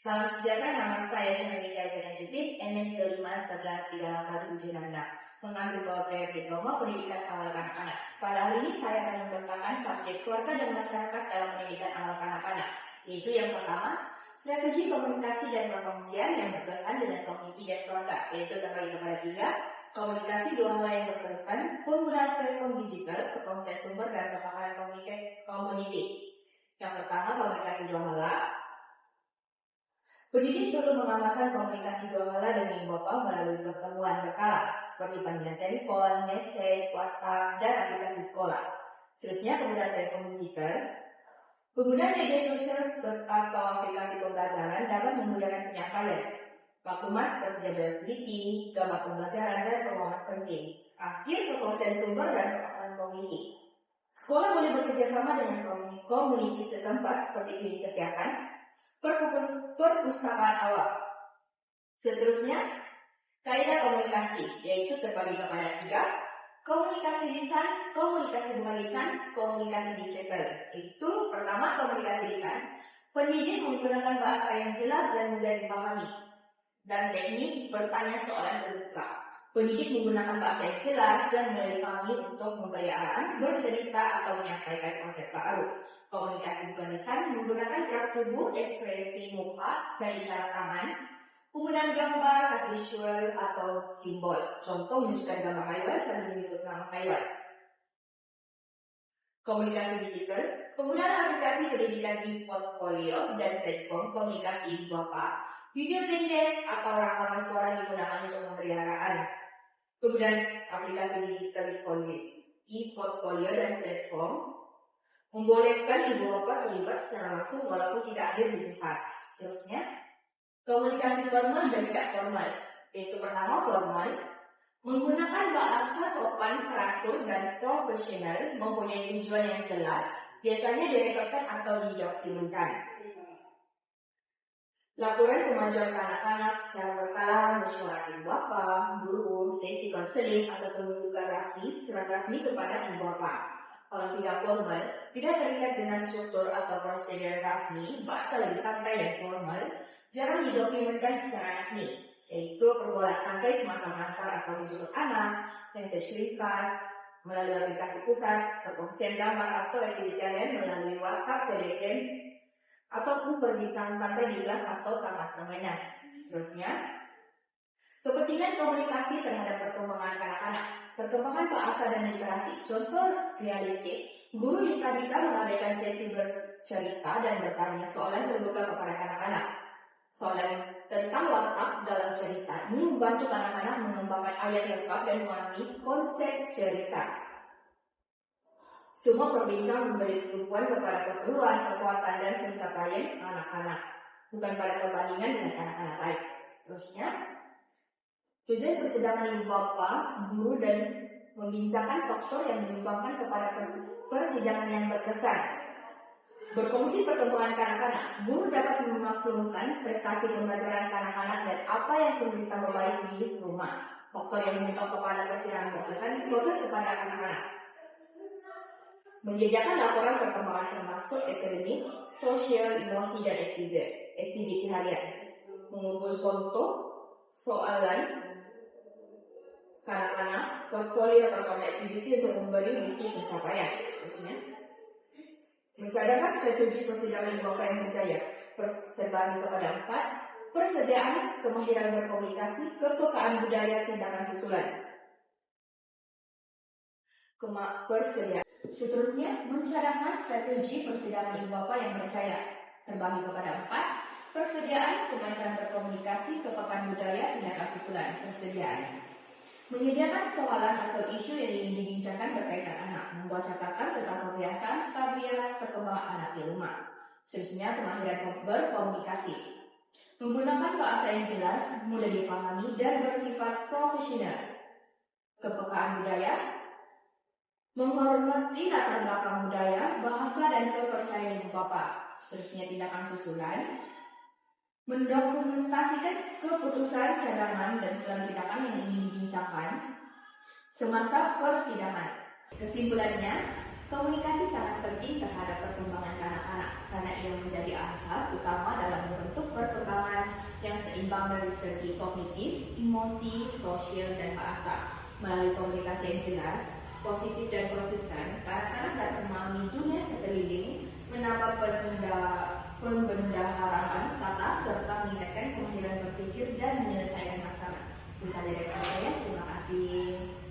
Salam sejahtera, nama saya Syahriya Benajibin, MS 25113876, mengambil bawah diploma pendidikan awal anak-anak. Pada hari ini saya akan membentangkan subjek keluarga dan masyarakat dalam pendidikan awal anak-anak, yaitu yang pertama, strategi komunikasi dan perkongsian yang berkesan dengan komuniti dan keluarga, yaitu terbagi kepada tiga, komunikasi dua hal yang berkesan, penggunaan platform digital, perkongsian sumber dan kepakaran komuniti. Yang pertama, komunikasi dua hal. Pendidik perlu mengamalkan komunikasi dua hal dengan ibu bapa melalui pertemuan berkala, seperti panggilan telepon, message, WhatsApp, dan aplikasi sekolah. Seterusnya, penggunaan telepon digital. Penggunaan media sosial atau aplikasi pembelajaran dapat memudahkan penyampaian maklumat seperti jadwal teliti, gambar pembelajaran, dan pengumuman penting. Akhir, perkongsian sumber dan kepakaran komuniti. Sekolah boleh bekerjasama dengan komuniti setempat seperti klinik kesehatan, perpustakaan awal. Seterusnya, kaidah komunikasi, yaitu terbagi kepada tiga, komunikasi lisan, komunikasi bukan lisan, komunikasi digital. Itu pertama, komunikasi lisan. Pendidik menggunakan bahasa yang jelas dan mudah dipahami, dan teknik bertanya soalan terbuka. Pendidik menggunakan bahasa yang jelas dan mudah dipahami untuk memberi arahan, bercerita, atau menyampaikan konsep baru. Komunikasi bukan lisan menggunakan gerak tubuh, ekspresi muka, dan isyarat tangan, penggunaan gambar, visual, atau simbol. Contoh menunjukkan gambar haiwan sambil menyebut nama haiwan. Komunikasi digital, penggunaan aplikasi pendidikan di portfolio dan platform komunikasi ibu bapa, video pendek atau rekaman suara digunakan untuk memberi arahan. Penggunaan aplikasi digital di portfolio dan platform membolehkan ibu bapa terlibat secara langsung walaupun tidak hadir di pusat. Seterusnya, komunikasi formal dan tidak formal. Yaitu pertama, formal, menggunakan bahasa sopan, teratur, dan profesional, mempunyai tujuan yang jelas, biasanya direkodkan atau didokumentasikan. Laporan kemajuan anak-anak secara berkala, mesyuarat ibu bapa, guru, sesi konseling, atau penunjukan surat rasmi kepada ibu bapa. Kalau tidak formal, tidak terikat dengan struktur atau prosedur rasmi, bahasa lebih santai dan formal, jarang didokumentkan secara resmi, yaitu pergaulan santai semasa mengantar atau menjemput anak, message ringkas, melalui aplikasi pusat, perkongsian gambar atau aktivitas lain melalui WhatsApp, Telegram, ataupun perbincangan santai di kelas atau taman permainan. Seterusnya, kepentingan komunikasi terhadap perkembangan anak-anak. Perkembangan bahasa dan literasi. Contoh realistik, guru di tadika mengadakan sesi bercerita dan bertanya soalan terbuka kepada anak-anak. Soalan tentang WhatsApp dalam cerita ini membantu anak-anak mengembangkan ayat lengkap dan memahami konsep cerita. Semua perbincangan memberi tumpuan kepada keperluan, kekuatan, dan pencapaian anak-anak, bukan pada perbandingan dengan anak-anak lain. Seterusnya, tujuan persidangan ibu bapa, guru, dan membincangkan faktor yang menyumbangkan kepada persidangan yang berkesan. Berfungsi perkembangan anak-anak, guru dapat memaklumkan prestasi pembelajaran anak-anak dan apa yang perlu ditambah baik di rumah. Faktor yang menyumbang kepada persidangan berkesan fokus kepada anak-anak. Menyediakan laporan perkembangan termasuk akademik, sosial, emosi, dan aktiviti harian. Mengumpul foto, soalan anak-anak, portfolio atau aktiviti untuk memberi bukti pencapaian. Terusnya, mencadangkan strategi persidangan ibu bapa yang berjaya. Terbagi kepada 4, persediaan kemahiran berkomunikasi, kepekaan budaya, tindakan susulan. Persediaan. Seterusnya, mencadangkan strategi persidangan ibu bapa yang berjaya. Terbagi kepada 4, persediaan kemahiran berkomunikasi, kepekaan budaya, tindakan susulan. Persediaan. Menyediakan soalan atau isu yang ingin dibincangkan berkaitan anak, membuat catatan tentang kebiasaan, tabiat, perkembangan anak di rumah. Seterusnya, kemahiran berkomunikasi. Menggunakan bahasa yang jelas, mudah dipahami, dan bersifat profesional. Kepekaan budaya. Menghormati latar belakang budaya, bahasa, dan kepercayaan ibu bapa. Seterusnya, tindakan susulan. Mendokumentasikan keputusan, cadangan, dan plan tindakan yang ingin dibincangkan semasa persidangan. Kesimpulannya, komunikasi sangat penting terhadap perkembangan anak-anak karena ia menjadi asas utama dalam membentuk perkembangan seimbang dari segi kognitif, emosi, sosial, dan bahasa. Melalui komunikasi yang jelas, positif dan konsisten, kanak-kanak dapat memahami dunia sekeliling, menambah pembendaharaan kata, serta meningkatkan kemampuan berpikir dan menyelesaikan masalah. Itu saja dari saya. Terima kasih.